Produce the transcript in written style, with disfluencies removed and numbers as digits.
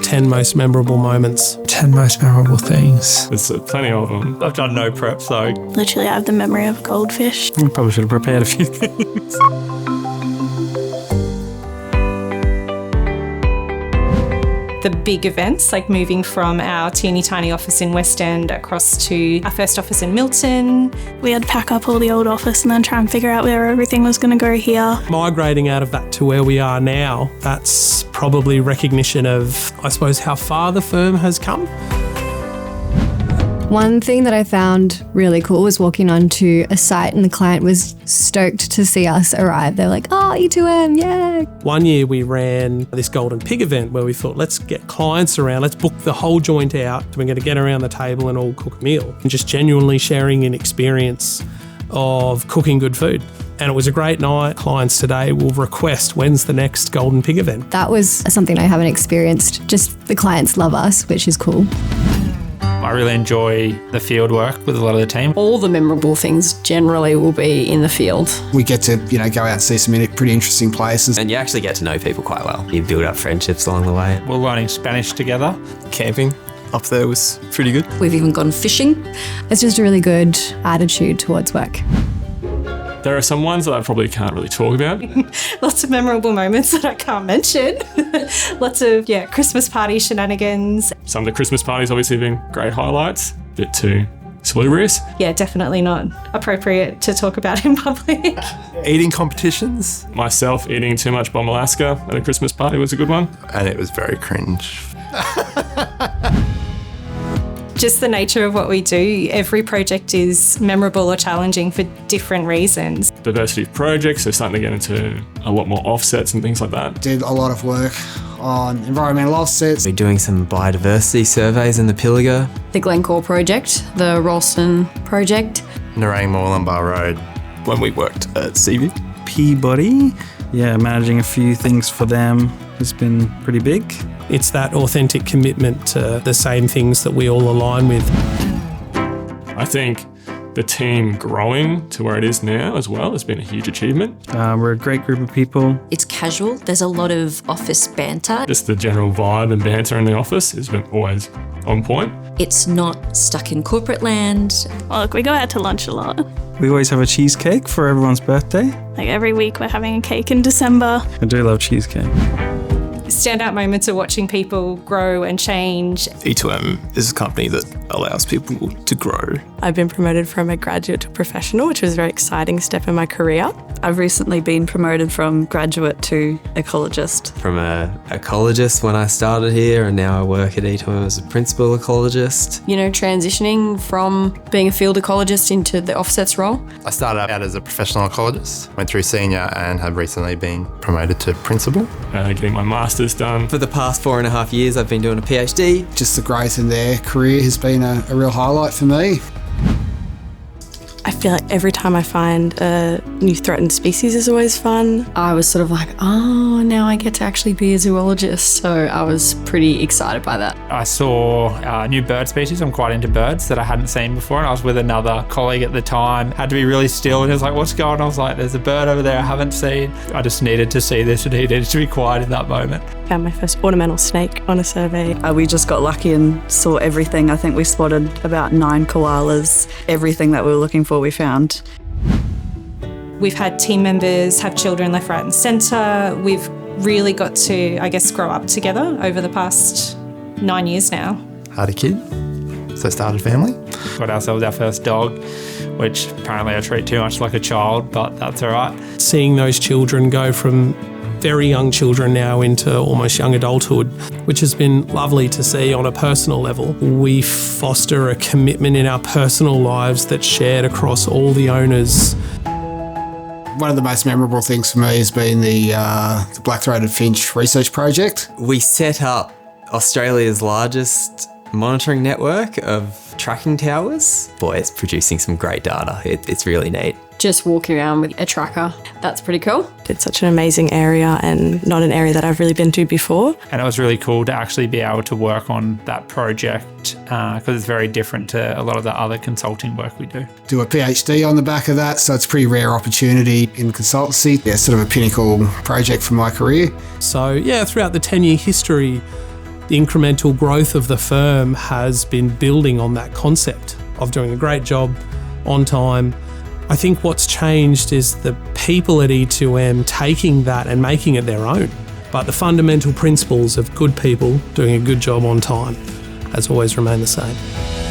10 most memorable moments. 10 most memorable things. There's plenty of them. I've done no prep, so... Literally, I have the memory of a goldfish. I probably should have prepared a few things. The big events, like moving from our teeny tiny office in West End across to our first office in Milton. We had to pack up all the old office and then try and figure out where everything was going to go here. Migrating out of that to where we are now, that's probably recognition of, I suppose, how far the firm has come. One thing that I found really cool was walking onto a site and the client was stoked to see us arrive. They're like, oh, E2M, yeah. One year we ran this Golden Pig event where we thought, let's get clients around, let's book the whole joint out. We're going to get around the table and all cook a meal. And just genuinely sharing an experience of cooking good food. And it was a great night. Clients today will request, when's the next Golden Pig event? That was something I haven't experienced. Just the clients love us, which is cool. I really enjoy the field work with a lot of the team. All the memorable things generally will be in the field. We get to, go out and see some pretty interesting places. And you actually get to know people quite well. You build up friendships along the way. We're learning Spanish together. Camping up there was pretty good. We've even gone fishing. It's just a really good attitude towards work. There are some ones that I probably can't really talk about. Lots of memorable moments that I can't mention. Lots of, Christmas party shenanigans. Some of the Christmas parties obviously have been great highlights. A bit too salubrious. Yeah, definitely not appropriate to talk about in public. Eating competitions. Myself eating too much bomb Alaska at a Christmas party was a good one. And it was very cringe. Just the nature of what we do, every project is memorable or challenging for different reasons. Diversity of projects, so starting to get into a lot more offsets and things like that. Did a lot of work on environmental offsets. We're doing some biodiversity surveys in the Pilliga. The Glencore project, the Ralston project. Narang Moorlambar Road. When we worked at CV. Peabody. Yeah, managing a few things for them has been pretty big. It's that authentic commitment to the same things that we all align with. I think the team growing to where it is now as well has been a huge achievement. We're a great group of people. It's casual. There's a lot of office banter. Just the general vibe and banter in the office has been always on point. It's not stuck in corporate land. Well, look, we go out to lunch a lot. We always have a cheesecake for everyone's birthday. Like every week we're having a cake in December. I do love cheesecake. Standout moments are watching people grow and change. E2M is a company that allows people to grow. I've been promoted from a graduate to professional, which was a very exciting step in my career. I've recently been promoted from graduate to ecologist. From a ecologist when I started here, and now I work at E2M as a principal ecologist. Transitioning from being a field ecologist into the offsets role. I started out as a professional ecologist, went through senior and have recently been promoted to principal. Getting my master's done. For the past 4.5 years, I've been doing a PhD. Just the growth in their career has been a real highlight for me. I feel like every time I find a new threatened species is always fun. I was sort of like, oh, now I get to actually be a zoologist. So I was pretty excited by that. I saw new bird species. I'm quite into birds that I hadn't seen before. And I was with another colleague at the time. Had to be really still. And he was like, what's going on? I was like, there's a bird over there I haven't seen. I just needed to see this and he needed to be quiet in that moment. Found my first ornamental snake on a survey. We just got lucky and saw everything. I think we spotted about 9 koalas. Everything that we were looking for, we found. We've had team members have children left, right and centre. We've really got to, grow up together over the past 9 years now. Had a kid, so started family. Got ourselves our first dog, which apparently I treat too much like a child, but that's all right. Seeing those children go from very young children now into almost young adulthood, which has been lovely to see on a personal level. We foster a commitment in our personal lives that's shared across all the owners. One of the most memorable things for me has been the black-throated finch research project. We set up Australia's largest monitoring network of tracking towers. Boy, it's producing some great data. It's really neat. Just walking around with a tracker, that's pretty cool. It's such an amazing area and not an area that I've really been to before. And it was really cool to actually be able to work on that project because it's very different to a lot of the other consulting work we do. Do a PhD on the back of that, so it's a pretty rare opportunity in consultancy. Yeah, sort of a pinnacle project for my career. So throughout the 10-year history, The incremental growth of the firm has been building on that concept of doing a great job on time. I think what's changed is the people at E2M taking that and making it their own. But the fundamental principles of good people doing a good job on time has always remained the same.